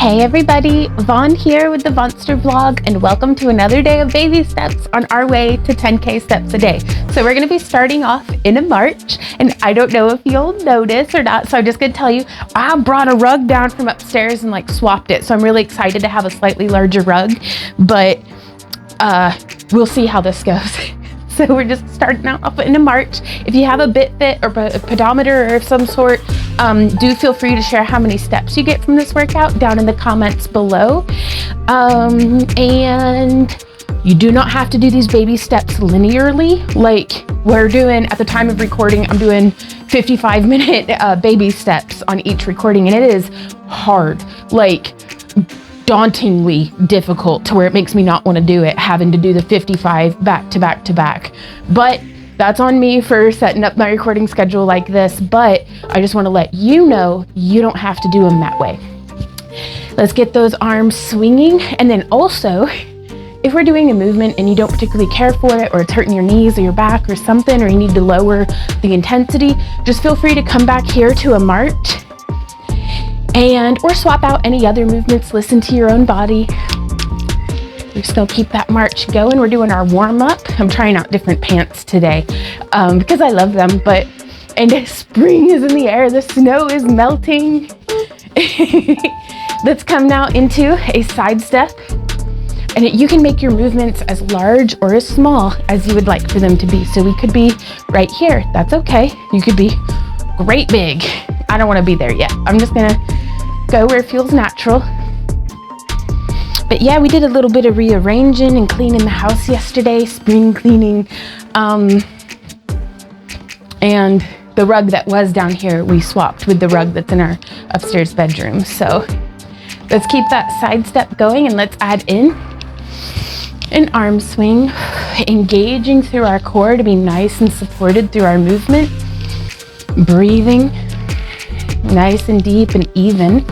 Hey everybody, Vaughn here with the Vonster Vlog, and welcome to another day of baby steps on our way to 10K steps a day. So we're gonna be starting off in a march, and I don't know if you'll notice or not, so I'm just gonna tell you, I brought a rug down from upstairs and like swapped it. So I'm really excited to have a slightly larger rug, but we'll see how this goes. So we're just starting out off in a march. If you have a BitFit or a pedometer or of some sort, do feel free to share how many steps you get from this workout down in the comments below. And you do not have to do these baby steps linearly. Like we're doing, at the time of recording, I'm doing 55-minute baby steps on each recording, and it is hard, like dauntingly difficult to where it makes me not want to do it, having to do the 55 back to back to back. But that's on me for setting up my recording schedule like this, but I just want to let you know you don't have to do them that way. Let's get those arms swinging. And then also, if we're doing a movement and you don't particularly care for it, or it's hurting your knees or your back or something, or you need to lower the intensity, just feel free to come back here to a march or swap out any other movements. Listen to your own body. We're still keep that march going. We're doing our warm up. I'm trying out different pants today because I love them, and spring is in the air. The snow is melting. Let's come now into a side step, and you can make your movements as large or as small as you would like for them to be. So we could be right here. That's okay. You could be great big. I don't want to be there yet. I'm just gonna go where it feels natural. But yeah, we did a little bit of rearranging and cleaning the house yesterday, spring cleaning. And the rug that was down here, we swapped with the rug that's in our upstairs bedroom. So let's keep that side step going, and let's add in an arm swing, engaging through our core to be nice and supported through our movement. Breathing nice and deep and even.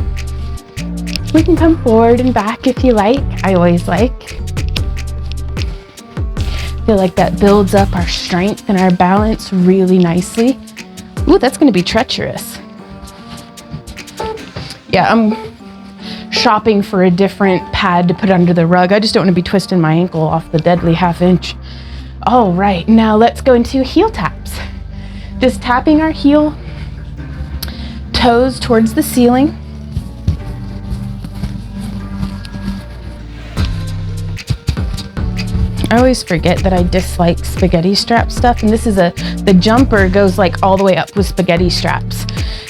We can come forward and back if you like. I always like. Feel like that builds up our strength and our balance really nicely. Ooh, that's gonna be treacherous. Yeah, I'm shopping for a different pad to put under the rug. I just don't wanna be twisting my ankle off the deadly 1/2 inch. All right, now let's go into heel taps. Just tapping our heel toes towards the ceiling. I always forget that I dislike spaghetti strap stuff, and this is the jumper goes like all the way up with spaghetti straps,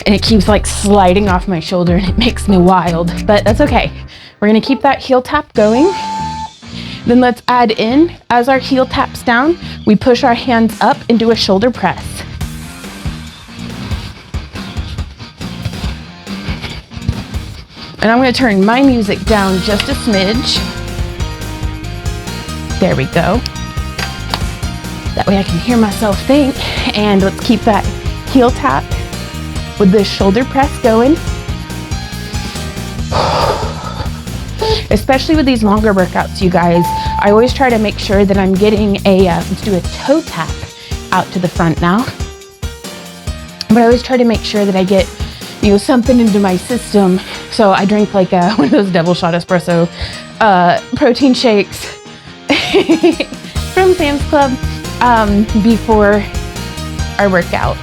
and it keeps like sliding off my shoulder, and it makes me wild, but that's okay. We're gonna keep that heel tap going. Then let's add in, as our heel taps down, we push our hands up and do a shoulder press. And I'm gonna turn my music down just a smidge. There we go. That way I can hear myself think. And let's keep that heel tap with the shoulder press going. Especially with these longer workouts, you guys, I always try to make sure that I'm getting let's do a toe tap out to the front now. But I always try to make sure that I get, something into my system. So I drink like one of those double shot espresso protein shakes from Sam's Club before our workout,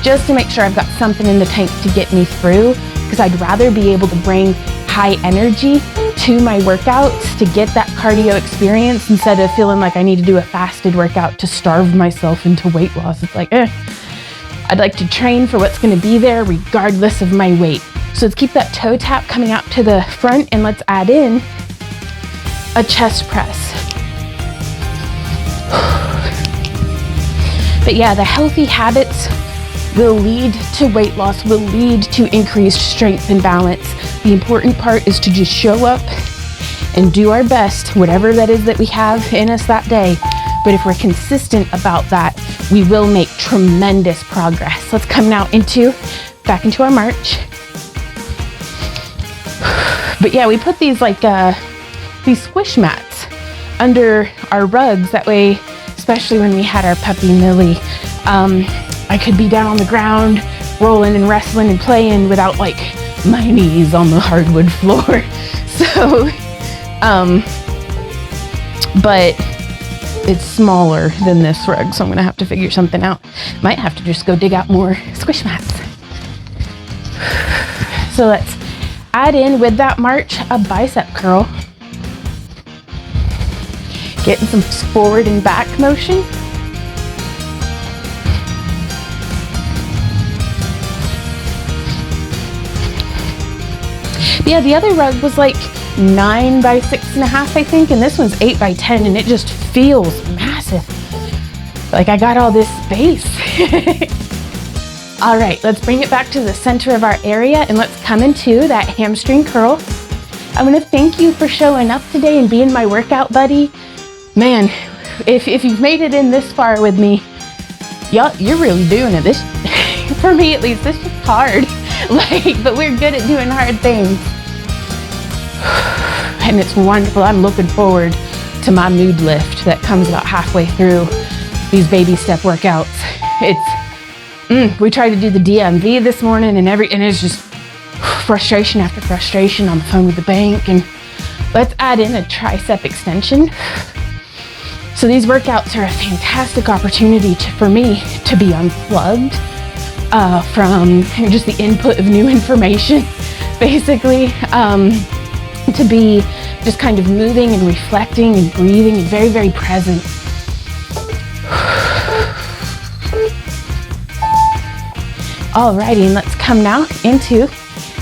just to make sure I've got something in the tank to get me through, because I'd rather be able to bring high energy to my workouts to get that cardio experience instead of feeling like I need to do a fasted workout to starve myself into weight loss. It's like, I'd like to train for what's going to be there regardless of my weight. So let's keep that toe tap coming out to the front, and let's add in a chest press. But yeah, the healthy habits will lead to weight loss, will lead to increased strength and balance. The important part is to just show up and do our best, whatever that is that we have in us that day. But if we're consistent about that, we will make tremendous progress. Let's come now back into our march. But yeah, we put these these squish mats under our rugs. That way, especially when we had our puppy Millie, I could be down on the ground rolling and wrestling and playing without like my knees on the hardwood floor. So, but it's smaller than this rug, so I'm gonna have to figure something out. Might have to just go dig out more squish mats. So let's add in with that march a bicep curl. Getting some forward and back motion. Yeah, the other rug was like 9 by 6.5, I think, and this one's 8 by 10, and it just feels massive. Like I got all this space. All right, let's bring it back to the center of our area, and let's come into that hamstring curl. I want to thank you for showing up today and being my workout buddy. Man, if you've made it in this far with me, you're really doing it. This, for me at least, this is hard. But we're good at doing hard things. And it's wonderful. I'm looking forward to my mood lift that comes about halfway through these baby step workouts. We tried to do the DMV this morning and it's just frustration after frustration on the phone with the bank. And let's add in a tricep extension. So these workouts are a fantastic opportunity for me to be unplugged from just the input of new information, basically, to be just kind of moving and reflecting and breathing and very, very present. Alrighty, and let's come now into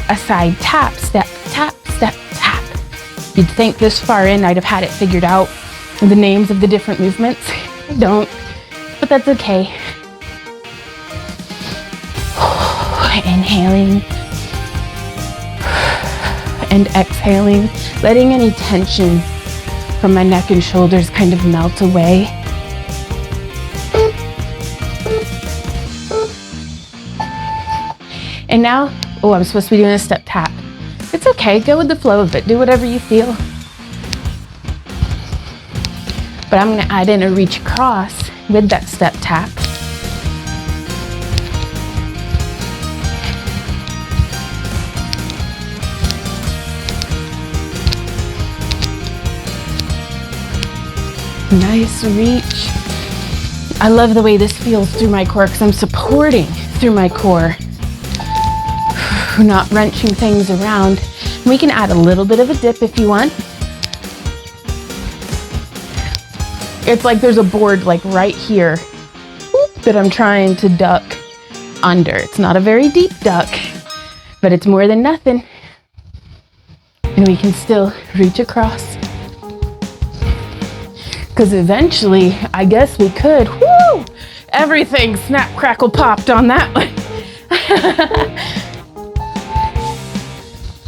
a side tap, step, tap, step, tap. You'd think this far in I'd have had it figured out, the names of the different movements. I don't, but that's okay. Inhaling and exhaling, letting any tension from my neck and shoulders kind of melt away. And now, I'm supposed to be doing a step tap. It's okay, go with the flow of it, do whatever you feel. But I'm gonna add in a reach across with that step tap. Nice reach. I love the way this feels through my core because I'm supporting through my core, not wrenching things around. We can add a little bit of a dip if you want. It's like there's a board like right here that I'm trying to duck under. It's not a very deep duck, but it's more than nothing. And we can still reach across. Because eventually, I guess we could. Woo! Everything snap, crackle, popped on that one.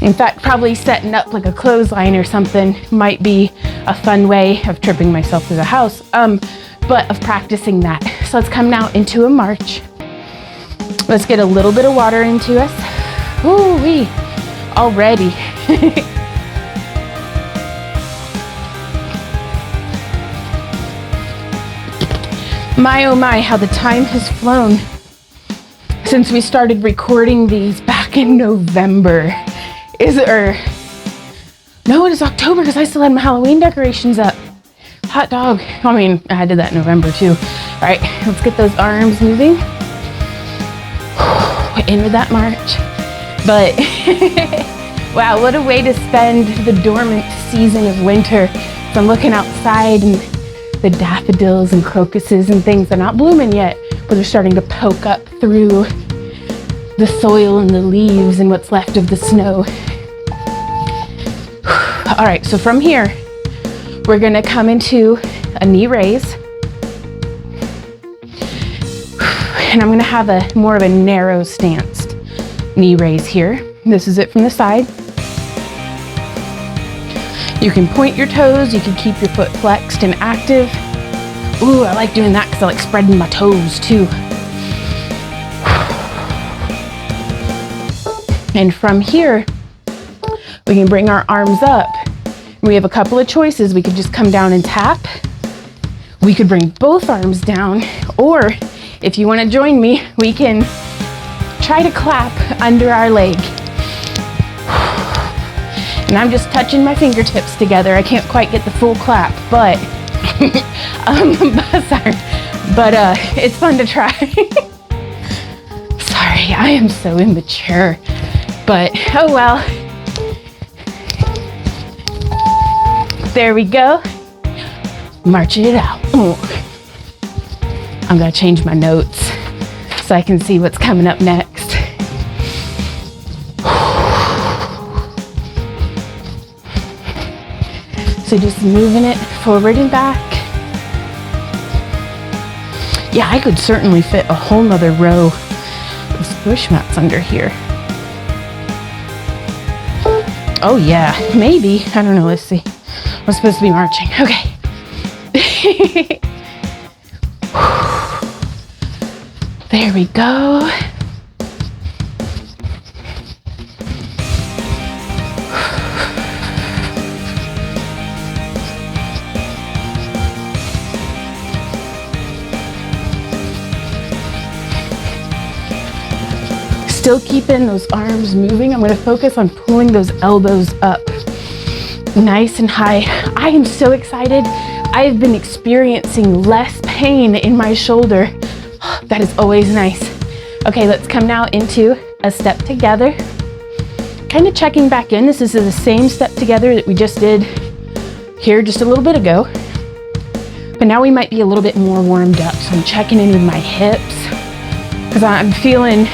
In fact, probably setting up like a clothesline or something might be a fun way of tripping myself through the house, but of practicing that. So let's come now into a march. Let's get a little bit of water into us. Woo-wee, already. My oh my, how the time has flown since we started recording these back in November. No, it is October because I still had my Halloween decorations up. Hot dog. I mean, I did that in November too. All right, let's get those arms moving. In with that march. But wow, what a way to spend the dormant season of winter. So I'm looking outside and the daffodils and crocuses and things, they're not blooming yet, but they're starting to poke up through the soil and the leaves and what's left of the snow. All right, so from here, we're gonna come into a knee raise. And I'm gonna have a more of a narrow stance knee raise here. This is it from the side. You can point your toes, you can keep your foot flexed and active. Ooh, I like doing that because I like spreading my toes too. And from here, we can bring our arms up. We have a couple of choices. We could just come down and tap. We could bring both arms down, or if you want to join me, we can try to clap under our leg. And I'm just touching my fingertips together. I can't quite get the full clap, but, sorry. But it's fun to try. Sorry, I am so immature, but oh well. There we go. Marching it out. Ooh. I'm gonna change my notes so I can see what's coming up next. So just moving it forward and back. Yeah, I could certainly fit a whole nother row of squish mats under here. Oh yeah, maybe. I don't know, let's see. I'm supposed to be marching. Okay. There we go. Still keeping those arms moving. I'm going to focus on pulling those elbows up nice and high. I am so excited. I've been experiencing less pain in my shoulder. That is always nice. Okay, let's come now into a step together. Kind of checking back in. This is the same step together that we just did here just a little bit ago. But now we might be a little bit more warmed up. So I'm checking in with my hips because I'm feeling,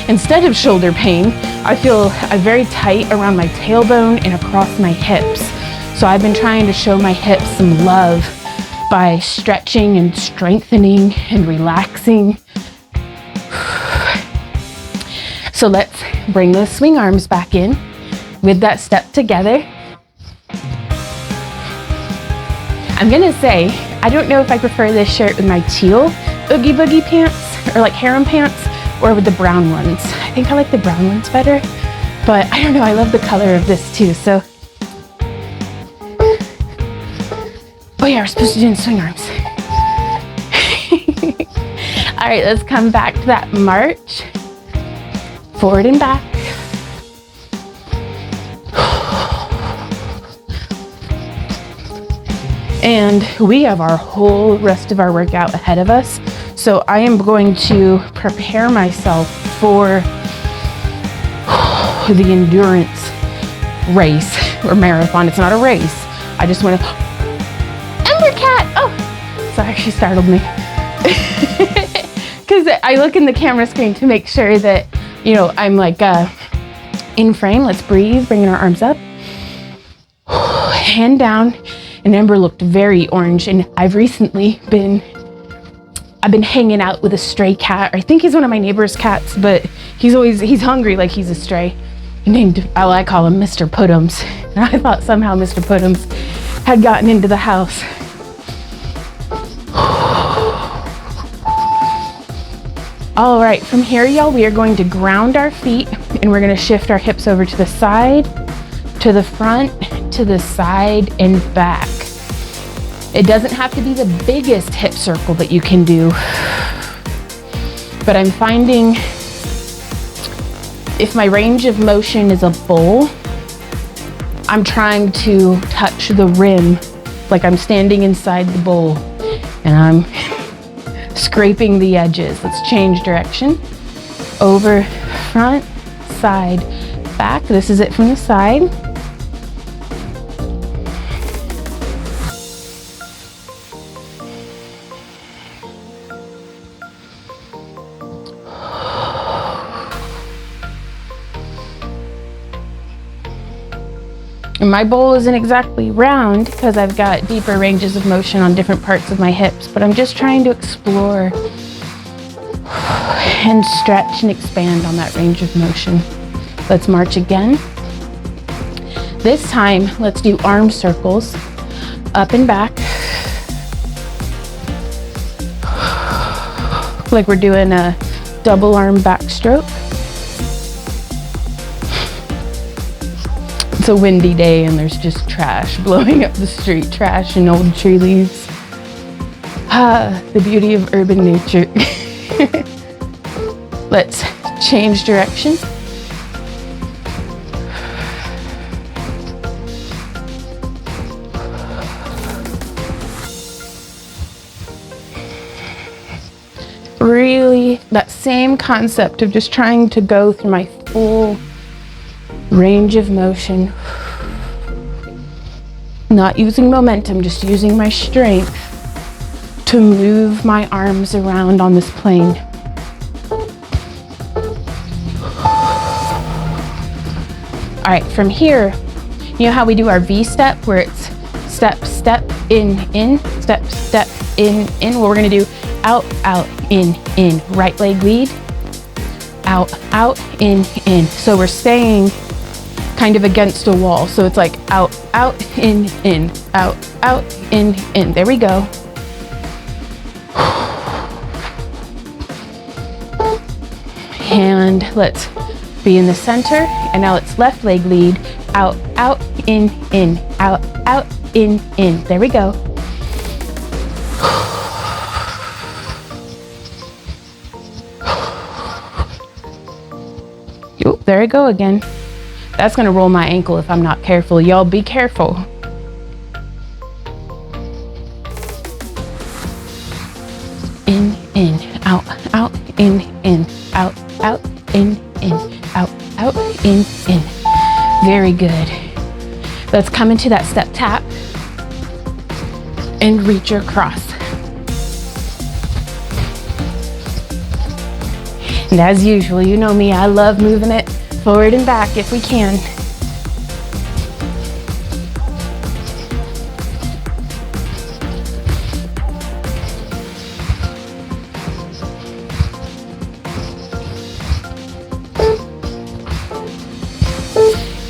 instead of shoulder pain, I feel very tight around my tailbone and across my hips. So I've been trying to show my hips some love by stretching and strengthening and relaxing. So let's bring those swing arms back in with that step together. I'm gonna say, I don't know if I prefer this shirt with my teal Oogie Boogie pants or like harem pants or with the brown ones. I think I like the brown ones better, but I don't know, I love the color of this too, so. Oh yeah, we're supposed to do swing arms. All right, let's come back to that march. Forward and back. And we have our whole rest of our workout ahead of us. So I am going to prepare myself for the endurance race or marathon. It's not a race. I just want to, Cat. Oh, sorry, she startled me. Because I look in the camera screen to make sure that, you know, I'm like in frame. Let's breathe, bringing our arms up. Hand down. And Ember looked very orange. And I've recently been hanging out with a stray cat. I think he's one of my neighbor's cats, but he's hungry like he's a stray. Named, I call him Mr. Puddums. And I thought somehow Mr. Puddums had gotten into the house. All right, from here, y'all, we are going to ground our feet and we're gonna shift our hips over to the side, to the front, to the side and back. It doesn't have to be the biggest hip circle that you can do, but I'm finding if my range of motion is a bowl, I'm trying to touch the rim like I'm standing inside the bowl and I'm scraping the edges. Let's change direction. Over, front, side, back. This is it from the side. And my bowl isn't exactly round because I've got deeper ranges of motion on different parts of my hips, but I'm just trying to explore and stretch and expand on that range of motion. Let's march again. This time, let's do arm circles, up and back. Like we're doing a double arm backstroke. It's a windy day and there's just trash blowing up the street, trash and old tree leaves. Ah, the beauty of urban nature. Let's change direction. that same concept of just trying to go through my full range of motion. Not using momentum, just using my strength to move my arms around on this plane. All right, from here, you know how we do our V step where it's step, step, in, step, step, in. Well, we're gonna do out, out, in. Right leg lead, out, in. So we're staying kind of against a wall. So it's like out, in, out, in. There we go. And let's be in the center. And now it's left leg lead, out, in, out, in. There we go. Oop, there I go again. That's gonna roll my ankle if I'm not careful. Y'all be careful. In, out, in, out, in, out, in. Very good. Let's come into that step tap and reach across. And as usual, you know me, I love moving it forward and back if we can.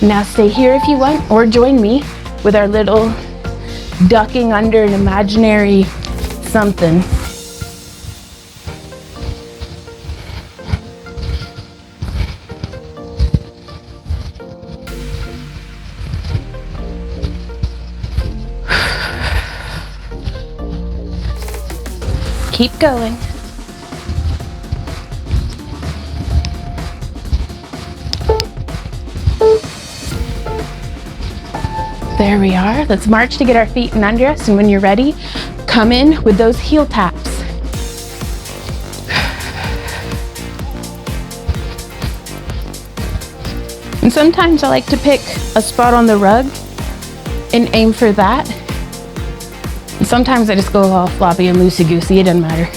Now stay here if you want, or join me with our little ducking under an imaginary something. Keep going. There we are. Let's march to get our feet in under us, and when you're ready, come in with those heel taps. And sometimes I like to pick a spot on the rug and aim for that. And sometimes I just go all floppy and loosey-goosey, it doesn't matter.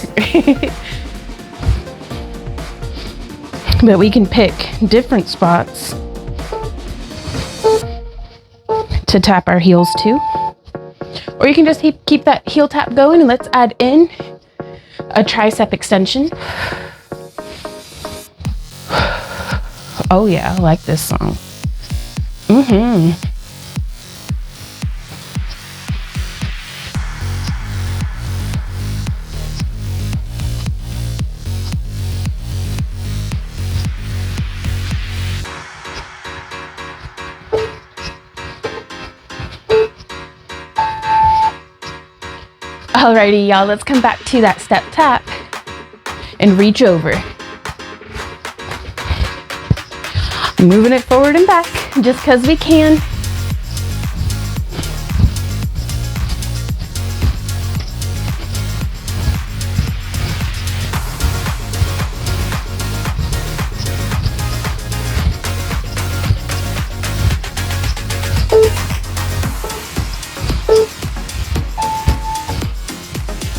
But we can pick different spots to tap our heels to. Or you can just keep that heel tap going, and let's add in a tricep extension. Oh yeah, I like this song. Alrighty, y'all, let's come back to that step tap and reach over. Moving it forward and back just because we can.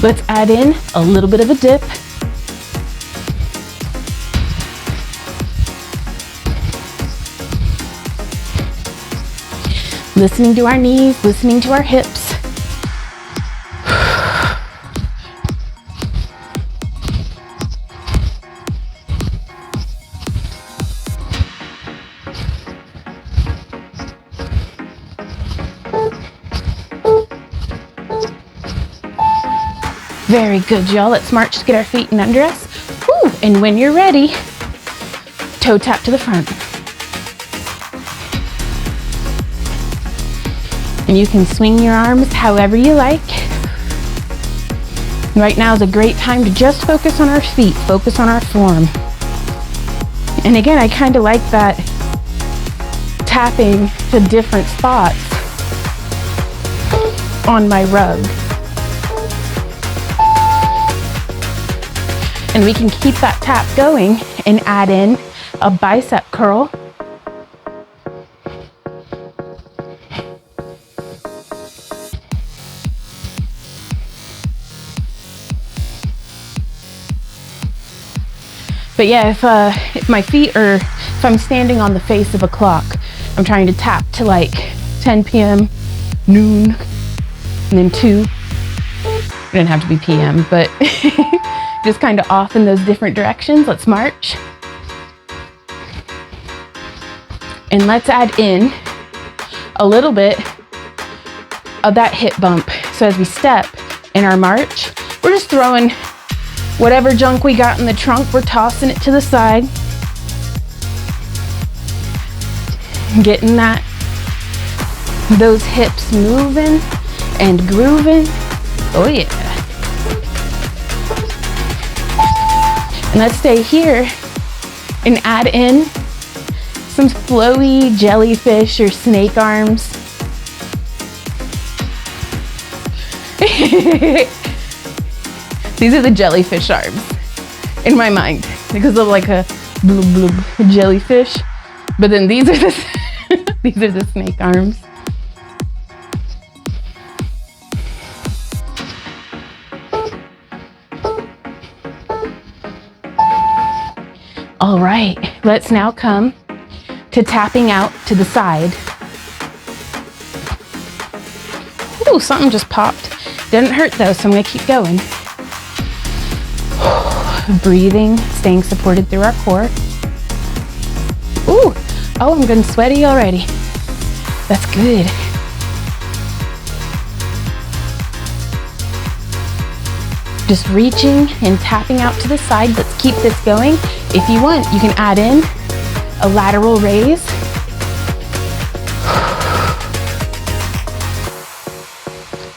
Let's add in a little bit of a dip. Listening to our knees, listening to our hips. Very good, y'all. Let's march to get our feet in under us. Woo. And when you're ready, toe tap to the front. And you can swing your arms however you like. Right now is a great time to just focus on our feet, focus on our form. And again, I kind of like that tapping to different spots on my rug. And we can keep that tap going and add in a bicep curl. But yeah, if my feet are, if I'm standing on the face of a clock, I'm trying to tap to like 10 p.m., noon, and then 2. It didn't have to be p.m., but just kind of off in those different directions. Let's march. And let's add in a little bit of that hip bump. So as we step in our march, we're just throwing whatever junk we got in the trunk, we're tossing it to the side. Getting those hips moving and grooving. Oh yeah. And let's stay here and add in some flowy jellyfish or snake arms. These are the jellyfish arms in my mind because of like a blub blub jellyfish. But then these are the these are the snake arms. All right, let's now come to tapping out to the side. Ooh, something just popped. Didn't hurt though, so I'm gonna keep going. Breathing, staying supported through our core. Ooh, oh, I'm getting sweaty already. That's good. Just reaching and tapping out to the side. Let's keep this going. If you want, you can add in a lateral raise.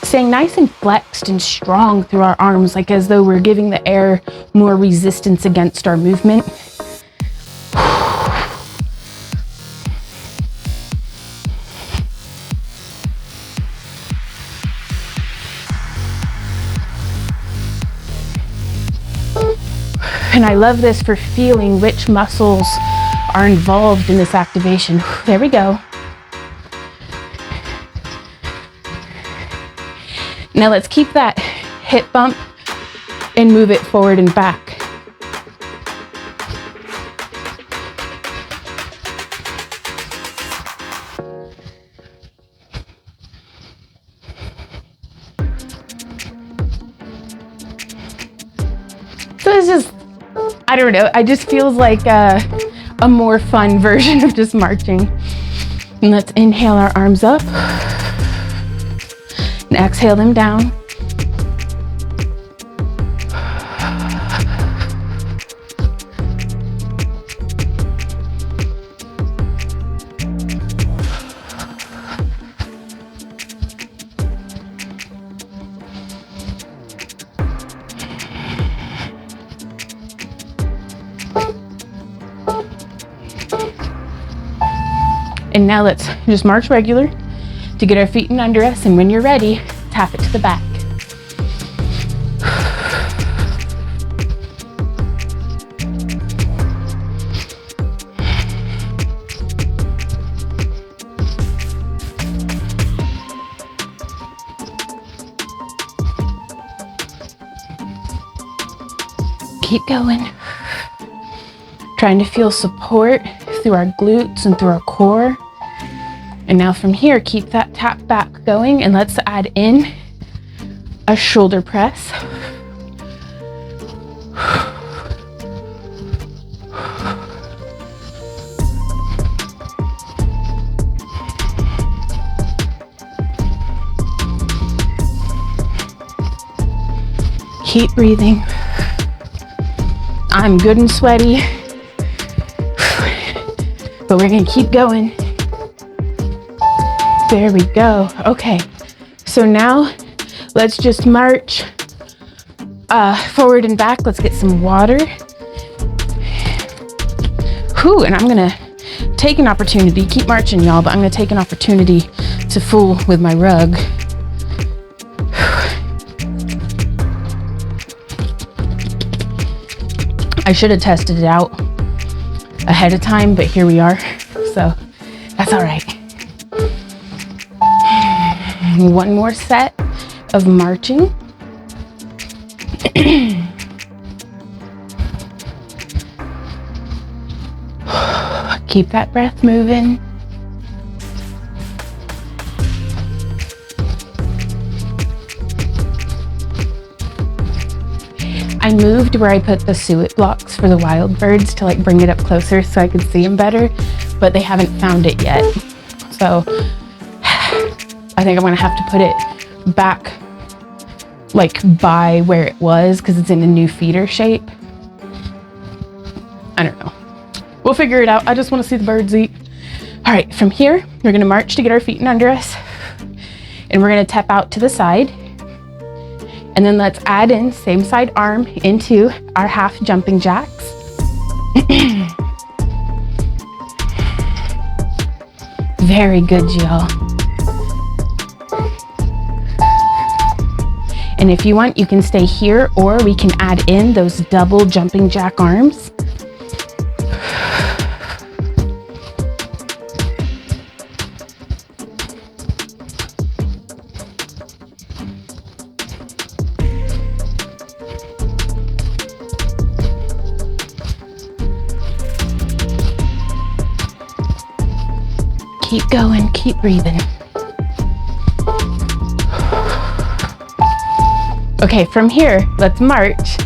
Staying nice and flexed and strong through our arms, like as though we're giving the air more resistance against our movement. And I love this for feeling which muscles are involved in this activation. There we go. Now let's keep that hip bump and move it forward and back. So it's just, I don't know, it just feels like a more fun version of just marching. And let's inhale our arms up. And exhale them down. And now let's just march regular to get our feet in under us, and when you're ready, tap it to the back. Keep going. Trying to feel support through our glutes and through our core. And now from here, keep that tap back going, and let's add in a shoulder press. Keep breathing. I'm good and sweaty, but we're gonna keep going. There we go. Okay, so now let's just march forward and back. Let's get some water. Whew, and I'm gonna take an opportunity, keep marching y'all, but I'm gonna take an opportunity to fool with my rug. I should have tested it out ahead of time, but here we are. So that's all right. One more set of marching. Keep that breath moving. I moved where I put the suet blocks for the wild birds to like bring it up closer so I could see them better, but they haven't found it yet. So I think I'm gonna have to put it back like by where it was because it's in a new feeder shape. I don't know. We'll figure it out. I just want to see the birds eat. All right, from here, we're gonna march to get our feet in under us, and we're gonna tap out to the side. And then let's add in same side arm into our half jumping jacks. Very good, y'all. And if you want, you can stay here, or we can add in those double jumping jack arms. Keep going, keep breathing. Okay, from here, let's march.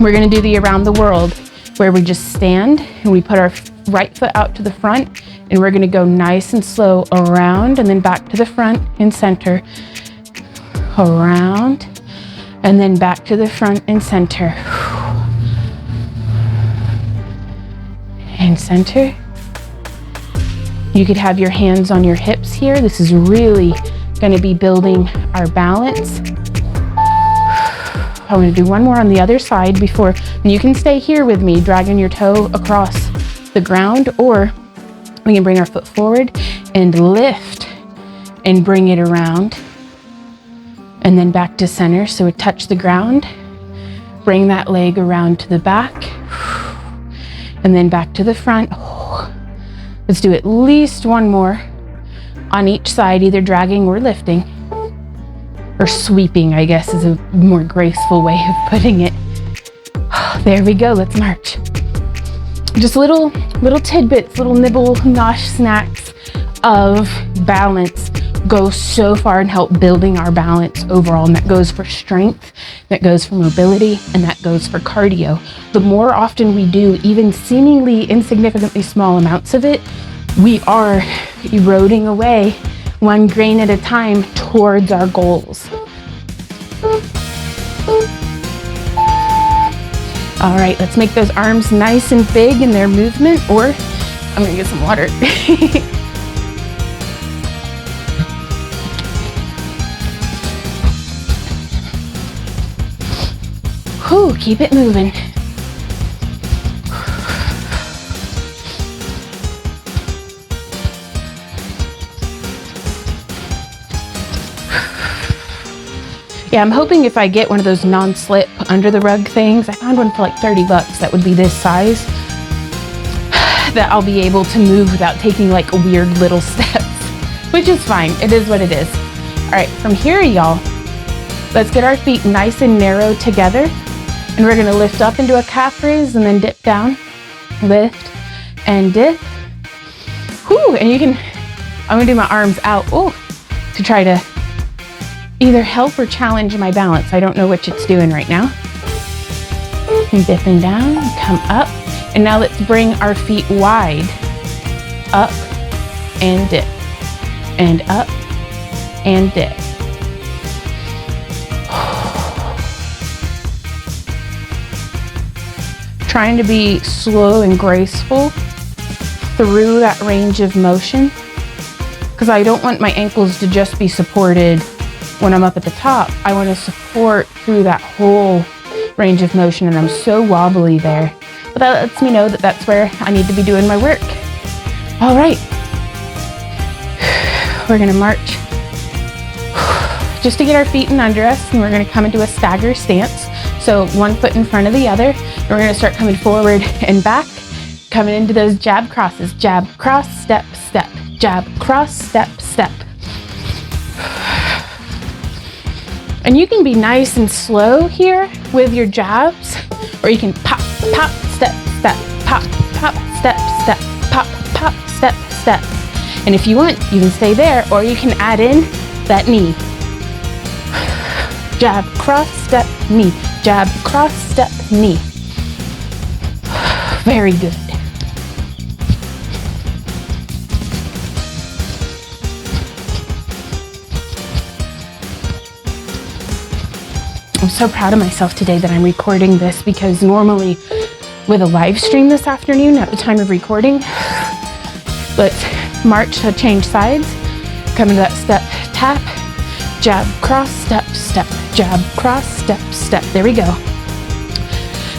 We're gonna do the around the world where we just stand and we put our right foot out to the front, and we're gonna go nice and slow around and then back to the front and center. Around and then back to the front and center. And center. You could have your hands on your hips here. This is really gonna be building our balance. I'm gonna do one more on the other side before, and you can stay here with me, dragging your toe across the ground, or we can bring our foot forward and lift and bring it around. And then back to center, so we touch the ground. Bring that leg around to the back, and then back to the front. Let's do at least one more on each side, either dragging or lifting. Or sweeping, I guess, is a more graceful way of putting it. There we go, let's march. Just little tidbits, little nibble nosh snacks of balance go so far and help building our balance overall. And that goes for strength, that goes for mobility, and that goes for cardio. The more often we do even seemingly insignificantly small amounts of it, we are eroding away one grain at a time towards our goals. All right, let's make those arms nice and big in their movement, or I'm gonna get some water. Whew, keep it moving. Yeah, I'm hoping if I get one of those non-slip under the rug things, I found one for like 30 bucks that would be this size, that I'll be able to move without taking like weird little steps, which is fine. It is what it is. All right, from here, y'all, let's get our feet nice and narrow together. And we're gonna lift up into a calf raise and then dip down, lift and dip. Whew, and you can, I'm gonna do my arms out, to try to either help or challenge my balance. I don't know which it's doing right now. And dipping down, come up. And now let's bring our feet wide. Up and dip. And up and dip. Trying to be slow and graceful through that range of motion, because I don't want my ankles to just be supported when I'm up at the top. I want to support through that whole range of motion, and I'm so wobbly there. But that lets me know that that's where I need to be doing my work. All right, we're gonna march just to get our feet in under us, and we're gonna come into a stagger stance. So one foot in front of the other. And we're gonna start coming forward and back, coming into those jab crosses. Jab, cross, step, step. Jab, cross, step, step. And you can be nice and slow here with your jabs, or you can pop, pop, step, step, pop, pop, step, step, pop, pop, step, step. And if you want, you can stay there, or you can add in that knee. Jab, cross, step, knee. Jab, cross, step, knee. Very good. I'm so proud of myself today that I'm recording this, because normally with a live stream this afternoon at the time of recording, let's march to change sides, come into that step, tap, jab, cross, step, step, jab, cross, step, step. There we go.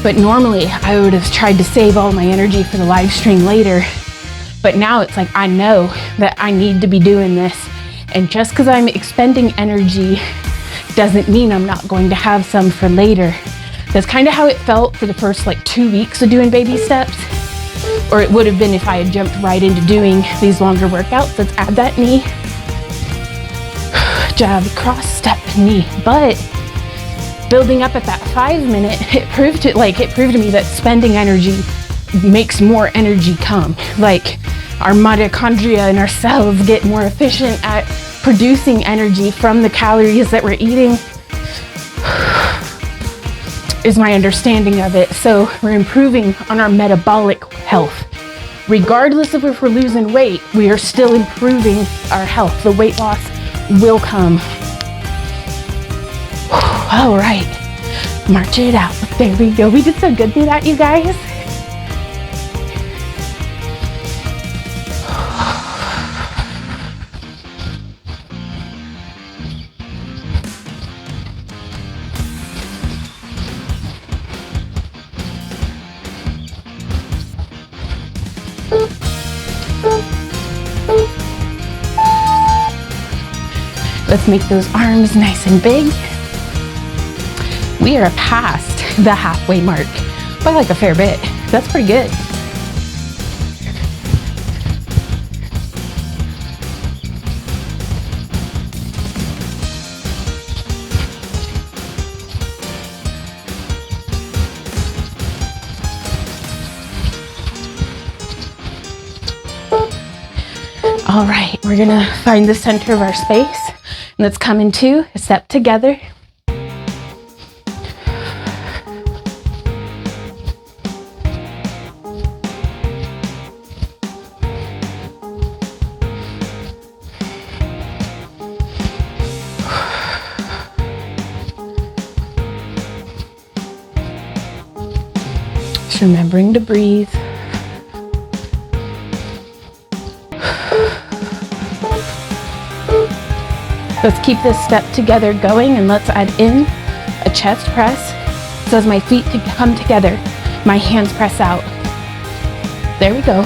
But normally I would have tried to save all my energy for the live stream later. But now it's like, I know that I need to be doing this. And just because I'm expending energy doesn't mean I'm not going to have some for later. That's kind of how it felt for the first like 2 weeks of doing baby steps. Or it would have been if I had jumped right into doing these longer workouts. Let's add that knee. Jab, cross, step, knee. But building up at that 5 minute, it proved to me that spending energy makes more energy come. Like our mitochondria and our cells get more efficient at producing energy from the calories that we're eating, is my understanding of it. So we're improving on our metabolic health. Regardless of if we're losing weight, we are still improving our health. The weight loss will come. All right, march it out. There we go. We did so good through that, you guys. Let's make those arms nice and big. We are past the halfway mark by like a fair bit. That's pretty good. All right, we're gonna find the center of our space. Let's come into a step together. Just remembering to breathe. Let's keep this step together going, and let's add in a chest press. So as my feet come together, my hands press out. There we go.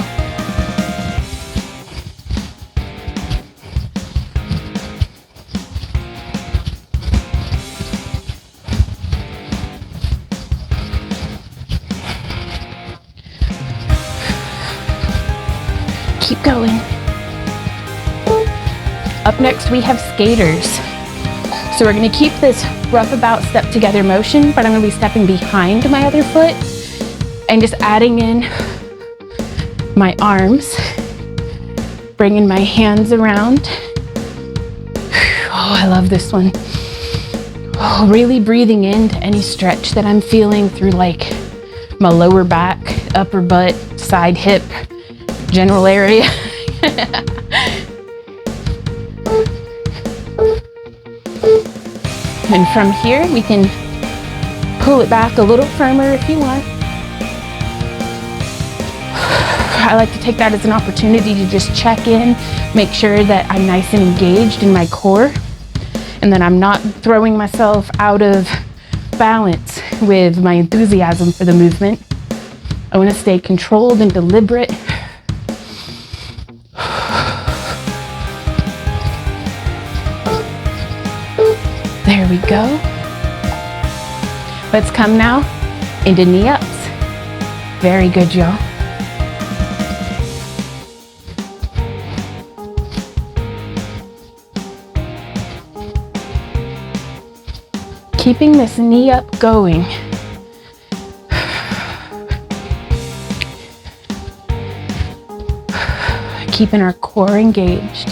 Keep going. Up next, we have skaters. So we're gonna keep this rough about step together motion, but I'm gonna be stepping behind my other foot and just adding in my arms, bringing my hands around. Oh, I love this one. Oh, really breathing into any stretch that I'm feeling through like my lower back, upper butt, side hip, general area. And from here, we can pull it back a little firmer if you want. I like to take that as an opportunity to just check in, make sure that I'm nice and engaged in my core, and that I'm not throwing myself out of balance with my enthusiasm for the movement. I want to stay controlled and deliberate. There we go. Let's come now into knee ups. Very good, y'all. Keeping this knee up going. Keeping our core engaged.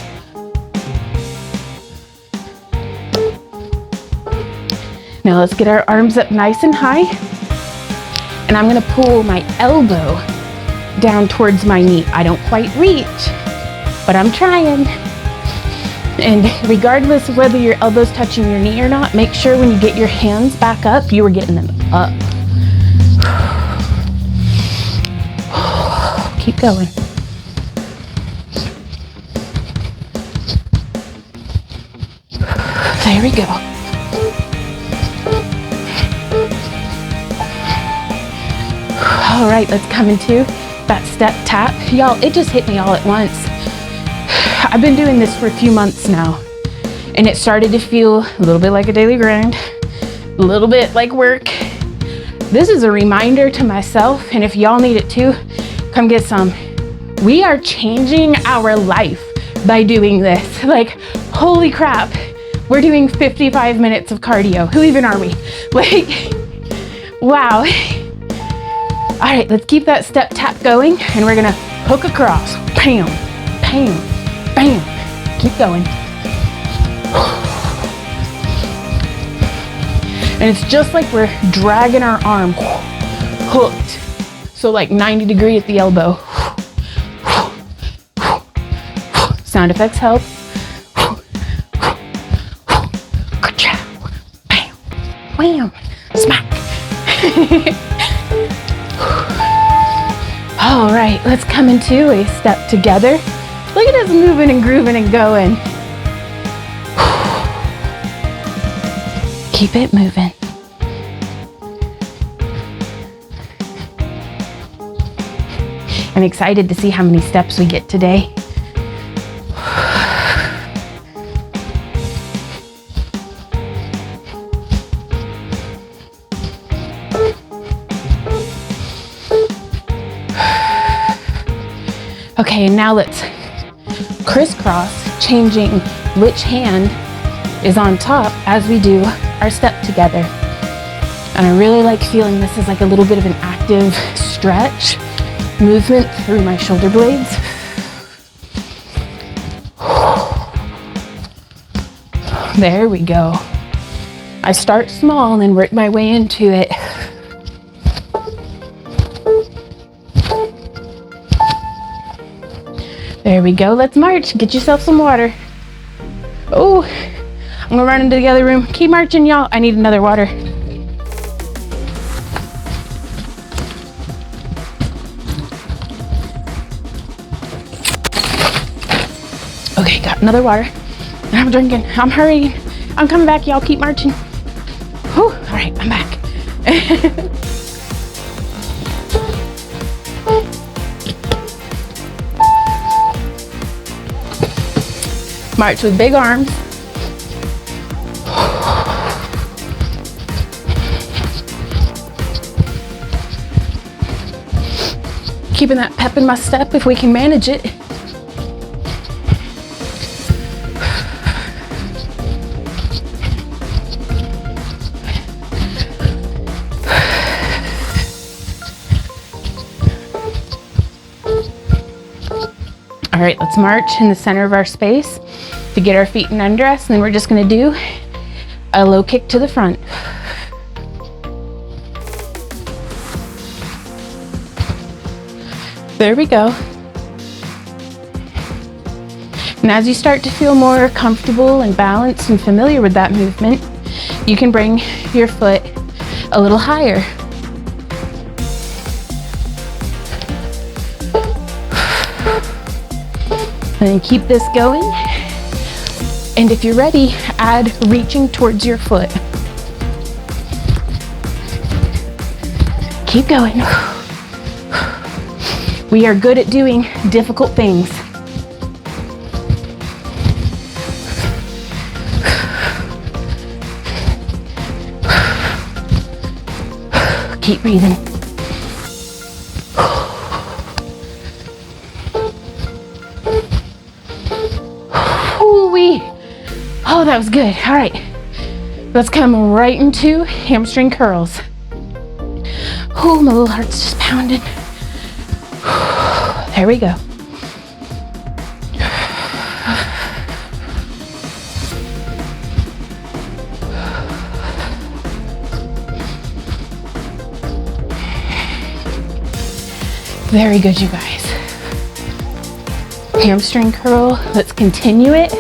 Now let's get our arms up nice and high. And I'm gonna pull my elbow down towards my knee. I don't quite reach, but I'm trying. And regardless of whether your elbow's touching your knee or not, make sure when you get your hands back up, you are getting them up. Keep going. There we go. All right, let's come into that step tap. Y'all, it just hit me all at once. I've been doing this for a few months now, and it started to feel a little bit like a daily grind, a little bit like work. This is a reminder to myself, and if y'all need it too, come get some. We are changing our life by doing this. Like, holy crap, we're doing 55 minutes of cardio. Who even are we? Like, wow. All right, let's keep that step tap going, and we're gonna hook across. Bam, bam, bam. Keep going. And it's just like we're dragging our arm hooked. So like 90 degree at the elbow. Sound effects help. Bam, wham, smack. All right, let's come into a step together. Look at us moving and grooving and going. Keep it moving. I'm excited to see how many steps we get today. Okay, and now let's crisscross, changing which hand is on top as we do our step together. And I really like feeling this is like a little bit of an active stretch movement through my shoulder blades. There we go. I start small and then work my way into it. There we go. Let's march. Get yourself some water. Oh, I'm gonna run into the other room. Keep marching, y'all. I need another water. Okay, got another water. I'm drinking. I'm hurrying. I'm coming back, y'all. Keep marching. Whew. All right, I'm back. March with big arms. Keeping that pep in my step if we can manage it. All right, let's march in the center of our space to get our feet in under us, and then we're just gonna do a low kick to the front. There we go. And as you start to feel more comfortable and balanced and familiar with that movement, you can bring your foot a little higher. And then keep this going. And if you're ready, add reaching towards your foot. Keep going. We are good at doing difficult things. Keep breathing. Ooh-wee. Oh, that was good. All right. Let's come right into hamstring curls. Oh, my little heart's just pounding. There we go. Very good, you guys. Hamstring curl. Let's continue it.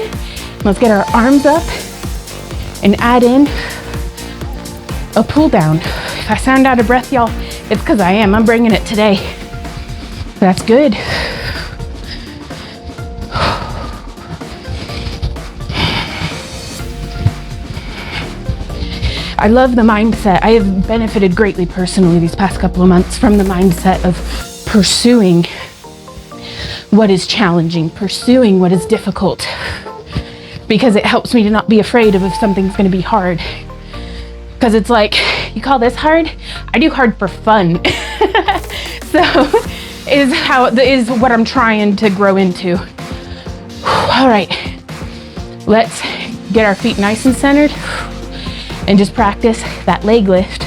Let's get our arms up and add in a pull down. If I sound out of breath, y'all, it's because I am. I'm bringing it today. That's good. I love the mindset. I have benefited greatly personally these past couple of months from the mindset of pursuing what is challenging, pursuing what is difficult, because it helps me to not be afraid of if something's going to be hard. Because it's like, you call this hard? I do hard for fun. So is what I'm trying to grow into. All right, let's get our feet nice and centered and just practice that leg lift.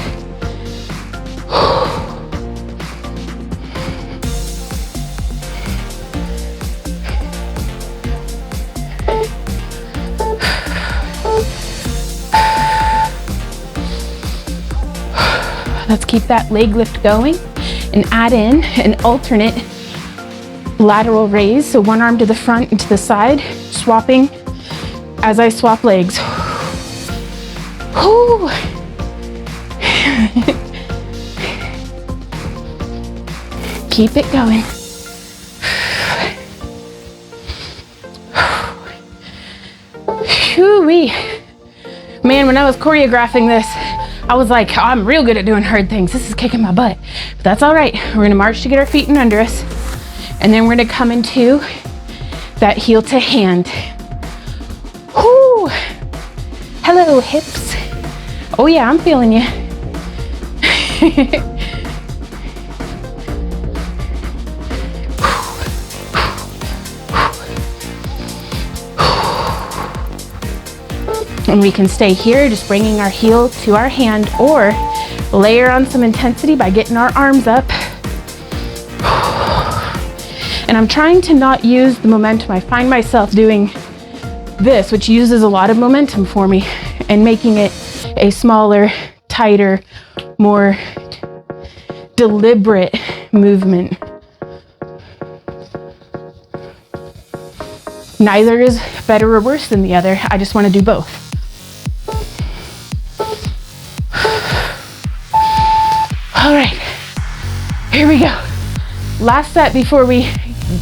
Let's keep that leg lift going and add in an alternate lateral raise. So one arm to the front and to the side, swapping as I swap legs. Whew. Keep it going. Whew-wee. Man, when I was choreographing this, I was like, oh, I'm real good at doing hard things. This is kicking my butt. But that's all right. We're gonna march to get our feet in under us. And then we're gonna come into that heel to hand. Whoo! Hello, hips. Oh yeah, I'm feeling you. And we can stay here, just bringing our heel to our hand, or layer on some intensity by getting our arms up. And I'm trying to not use the momentum. I find myself doing this, which uses a lot of momentum for me, and making it a smaller, tighter, more deliberate movement. Neither is better or worse than the other. I just want to do both. All right, here we go. Last set before we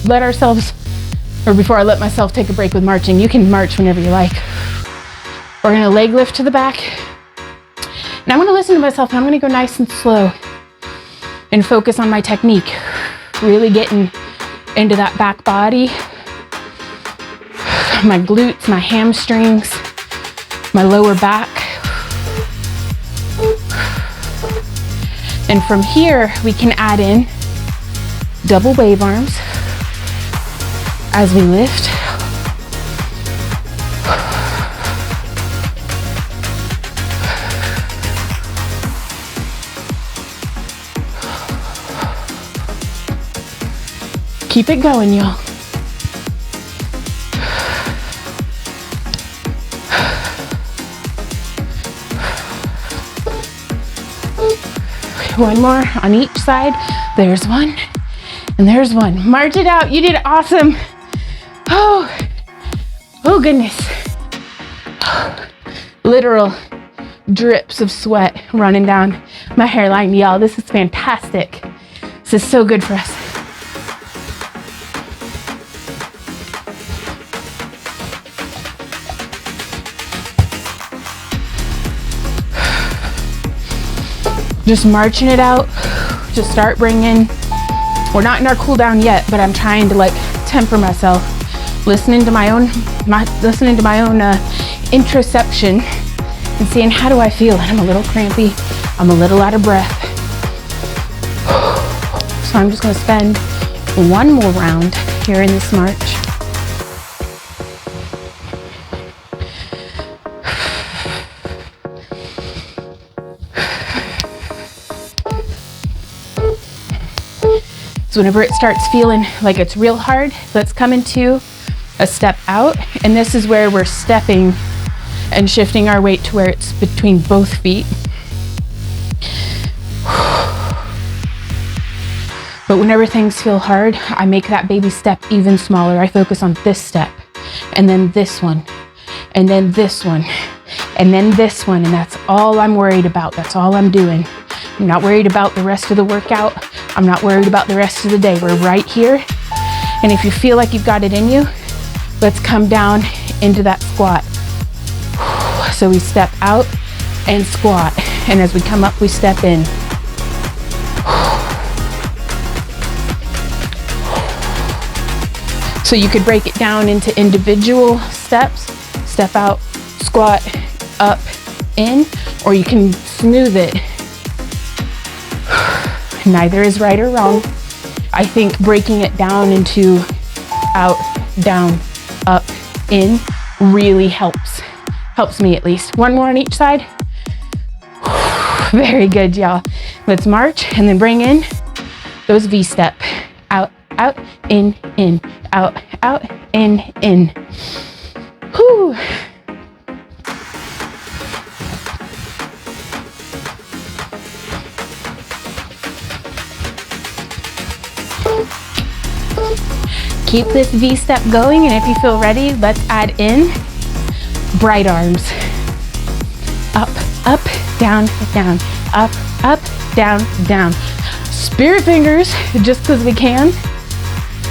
let ourselves, or before I let myself take a break with marching. You can march whenever you like. We're gonna leg lift to the back. And I'm gonna listen to myself, and I'm gonna go nice and slow and focus on my technique. Really getting into that back body, my glutes, my hamstrings, my lower back. And from here, we can add in double wave arms as we lift. Keep it going, y'all. One more on each side. There's one, and there's one. March it out. You did awesome. Oh goodness. Literal drips of sweat running down my hairline, y'all. This is fantastic. This is so good for us. Just marching it out. Just start bringing, we're not in our cool down yet, but I'm trying to like temper myself, listening to my own introception and seeing how do I feel. And I'm a little crampy, I'm a little out of breath. So I'm just gonna spend one more round here in this march. So whenever it starts feeling like it's real hard, let's come into a step out. And this is where we're stepping and shifting our weight to where it's between both feet. But whenever things feel hard, I make that baby step even smaller. I focus on this step, and then this one, and then this one, and then this one. And that's all I'm worried about. That's all I'm doing. I'm not worried about the rest of the workout. I'm not worried about the rest of the day. We're right here. And if you feel like you've got it in you, let's come down into that squat. So we step out and squat. And as we come up, we step in. So you could break it down into individual steps. Step out, squat, up, in, or you can smooth it. Neither is right or wrong. I think breaking it down into out, down, up, in really helps. Helps me at least. One more on each side. Very good, y'all. Let's march and then bring in those V-step. Out, out, in, out, out, in. Whew. Keep this V-step going, and if you feel ready, let's add in bright arms. Up, up, down, down, up, up, down, down. Spirit fingers, just because we can.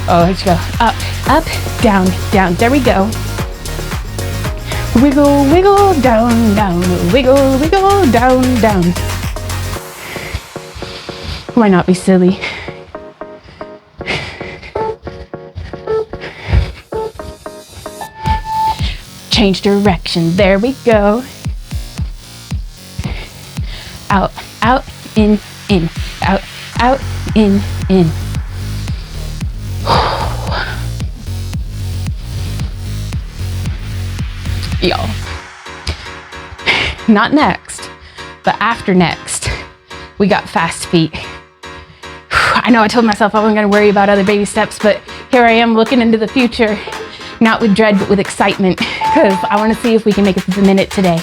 Oh, let's go. Up, up, down, down. There we go. Wiggle, wiggle, down, down. Wiggle, wiggle, down, down. Why not be silly? Change direction. There we go. Out, out, in, out, out, in. Y'all, not next, but after next, we got fast feet. I know I told myself I wasn't gonna worry about other baby steps, but here I am looking into the future, not with dread, but with excitement, because I wanna see if we can make it to the minute today.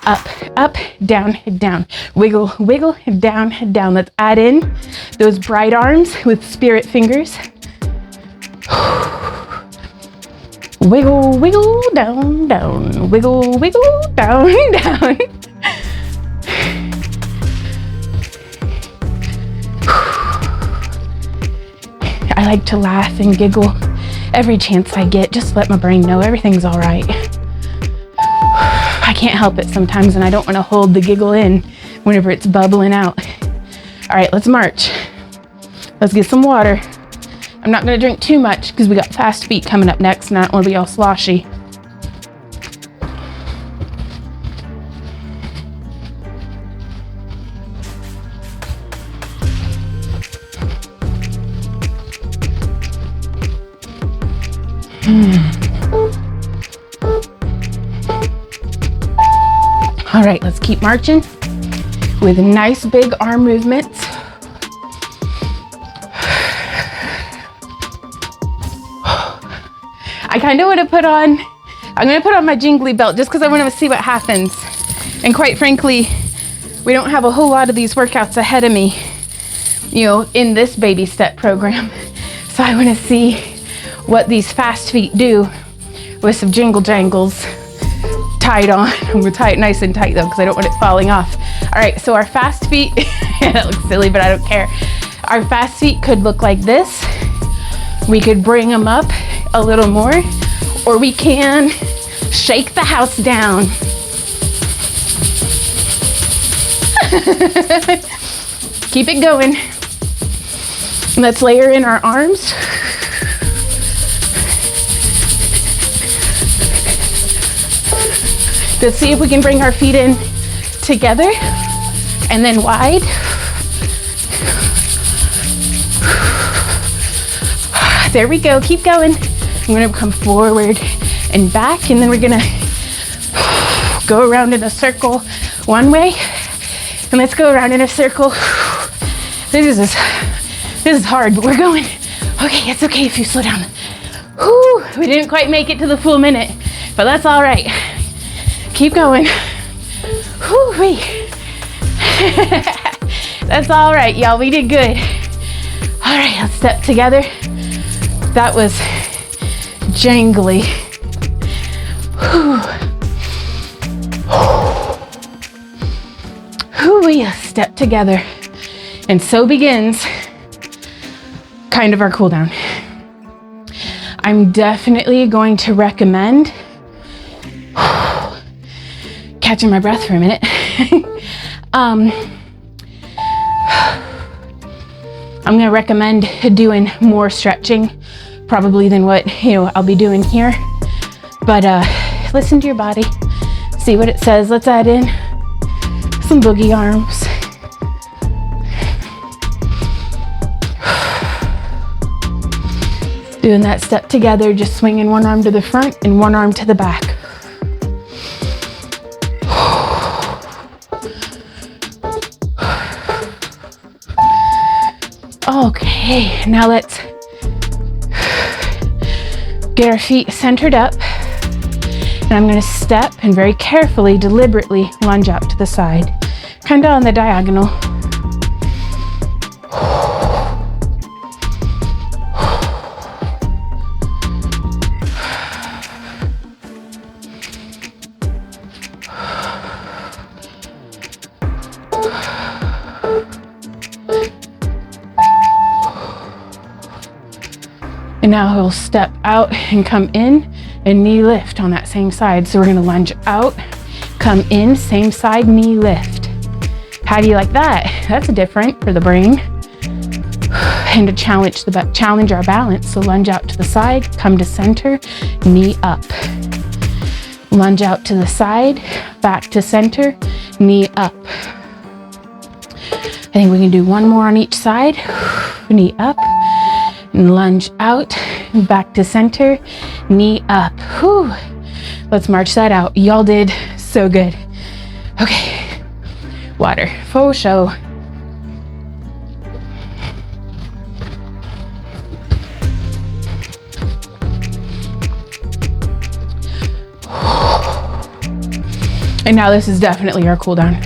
Up, up, down, down. Wiggle, wiggle, down, down. Let's add in those bright arms with spirit fingers. Wiggle, wiggle, down, down. Wiggle, wiggle, down, down. I like to laugh and giggle every chance I get. Just let my brain know everything's all right. I can't help it sometimes, and I don't want to hold the giggle in whenever it's bubbling out. All right, let's march. Let's get some water. I'm not going to drink too much because we got fast feet coming up next, and I don't want to be all sloshy. All right, let's keep marching with nice big arm movements. I kind of want to I'm going to put on my jingly belt just because I want to see what happens. And quite frankly, we don't have a whole lot of these workouts ahead of me, you know, in this baby step program. So I want to see what these fast feet do with some jingle jangles tied on. I'm gonna tie it nice and tight though, because I don't want it falling off. All right, so our fast feet, that looks silly, but I don't care. Our fast feet could look like this. We could bring them up a little more, or we can shake the house down. Keep it going. Let's layer in our arms. Let's see if we can bring our feet in together and then wide. There we go, keep going. I'm gonna come forward and back, and then we're gonna go around in a circle one way, and let's go around in a circle. This is hard, but we're going. Okay, it's okay if you slow down. Whew, we didn't quite make it to the full minute, but that's all right. Keep going. Whew-wee. That's all right, y'all, we did good. All right, let's step together. That was jangly. Whew-wee, a step together. And so begins kind of our cool down. I'm definitely going to recommend catching my breath for a minute. I'm going to recommend doing more stretching probably than what I'll be doing here. But listen to your body, see what it says. Let's add in some boogie arms. Doing that step together, just swinging one arm to the front and one arm to the back. Okay, now let's get our feet centered up. And I'm gonna step and very carefully, deliberately lunge out to the side, kind of on the diagonal. And now he'll step out and come in and knee lift on that same side. So we're gonna lunge out, come in, same side, knee lift. How do you like that? That's different for the brain. And to challenge our balance. So lunge out to the side, come to center, knee up. Lunge out to the side, back to center, knee up. I think we can do one more on each side. Knee up. And lunge out, back to center, knee up. Whew. Let's march that out. Y'all did so good. Okay, water, for show. And now this is definitely our cool down.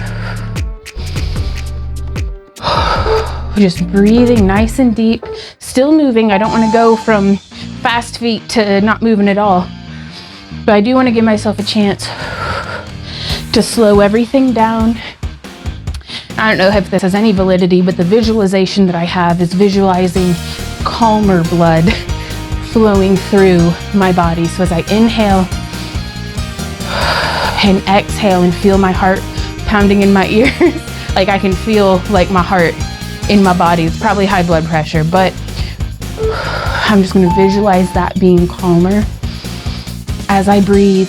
Just breathing nice and deep, still moving. I don't want to go from fast feet to not moving at all. But I do want to give myself a chance to slow everything down. I don't know if this has any validity, but the visualization that I have is visualizing calmer blood flowing through my body. So as I inhale and exhale and feel my heart pounding in my ears, like I can feel like my heart in my body. It's probably high blood pressure, but I'm just going to visualize that being calmer as I breathe.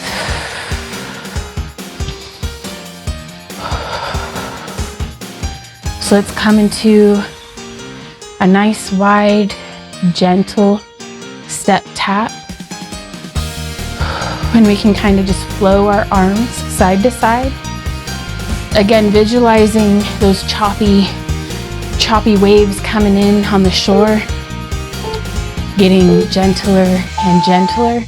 So let's come into a nice, wide, gentle step tap. And we can kind of just flow our arms side to side. Again, visualizing those choppy waves coming in on the shore, getting gentler and gentler.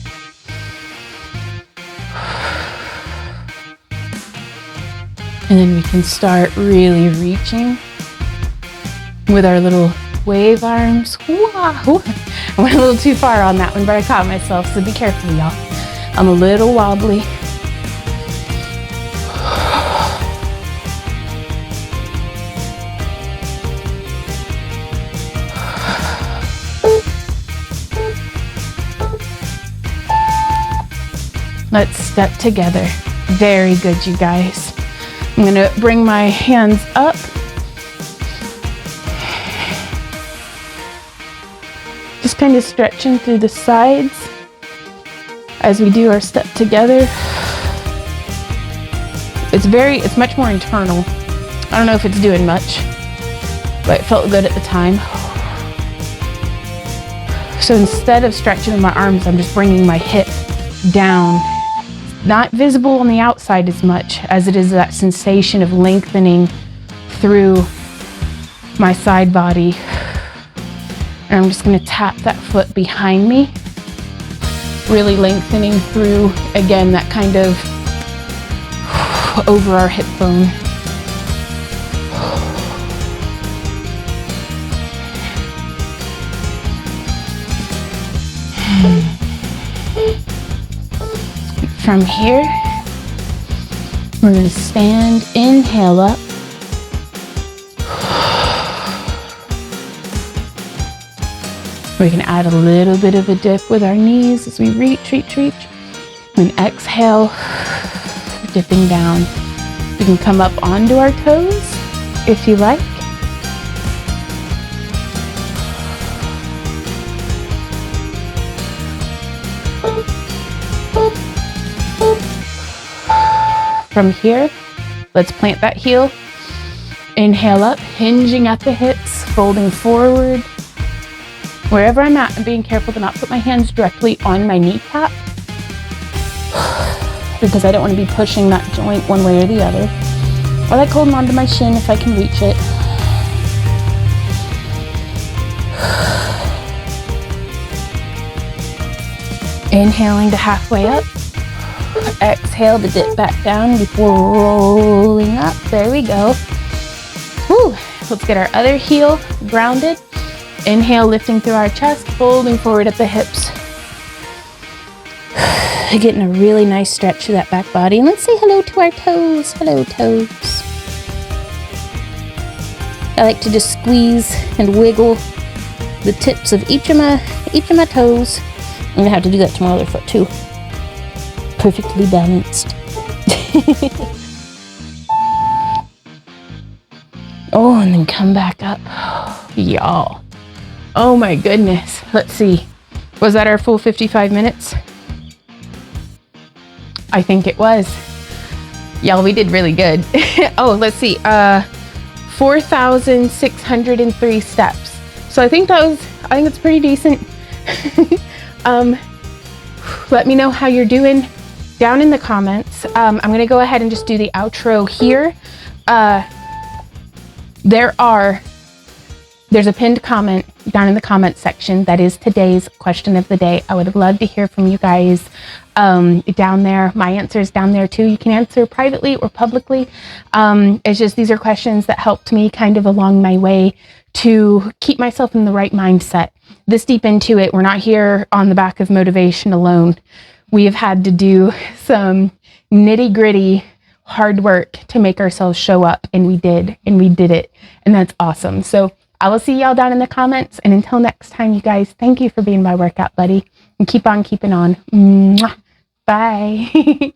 And then we can start really reaching with our little wave arms. Wah! I went a little too far on that one, but I caught myself, so be careful, y'all. I'm a little wobbly. Let's step together. Very good, you guys. I'm gonna bring my hands up. Just kind of stretching through the sides as we do our step together. It's much more internal. I don't know if it's doing much, but it felt good at the time. So instead of stretching in my arms, I'm just bringing my hip down. Not visible on the outside as much as it is that sensation of lengthening through my side body. And I'm just gonna tap that foot behind me, really lengthening through, again, that kind of over our hip bone. From here, we're gonna stand, inhale up. We can add a little bit of a dip with our knees as we reach. And exhale, dipping down. We can come up onto our toes if you like. From here, let's plant that heel. Inhale up, hinging at the hips, folding forward. Wherever I'm at, I'm being careful to not put my hands directly on my kneecap because I don't want to be pushing that joint one way or the other. I like holding onto my shin if I can reach it. Inhaling to halfway up. Exhale to dip back down before rolling up. There we go. Whew. Let's get our other heel grounded. Inhale, lifting through our chest, folding forward at the hips. Getting a really nice stretch to that back body. And let's say hello to our toes. Hello, toes. I like to just squeeze and wiggle the tips of each of my toes. I'm gonna have to do that to my other foot too. Perfectly balanced. Oh, and then come back up. Y'all. Oh my goodness. Let's see. Was that our full 55 minutes? I think it was. Y'all, we did really good. Oh, let's see. 4,603 steps. So I think it's pretty decent. Let me know how you're doing down in the comments. I'm gonna go ahead and just do the outro here. There's a pinned comment down in the comment section that is today's question of the day. I would love to hear from you guys down there. My answer is down there too. You can answer privately or publicly. It's just, these are questions that helped me kind of along my way to keep myself in the right mindset. This deep into it, we're not here on the back of motivation alone. We have had to do some nitty gritty hard work to make ourselves show up, and we did it. And that's awesome. So I will see y'all down in the comments. And until next time, you guys, thank you for being my workout buddy, and keep on keeping on. Mwah. Bye.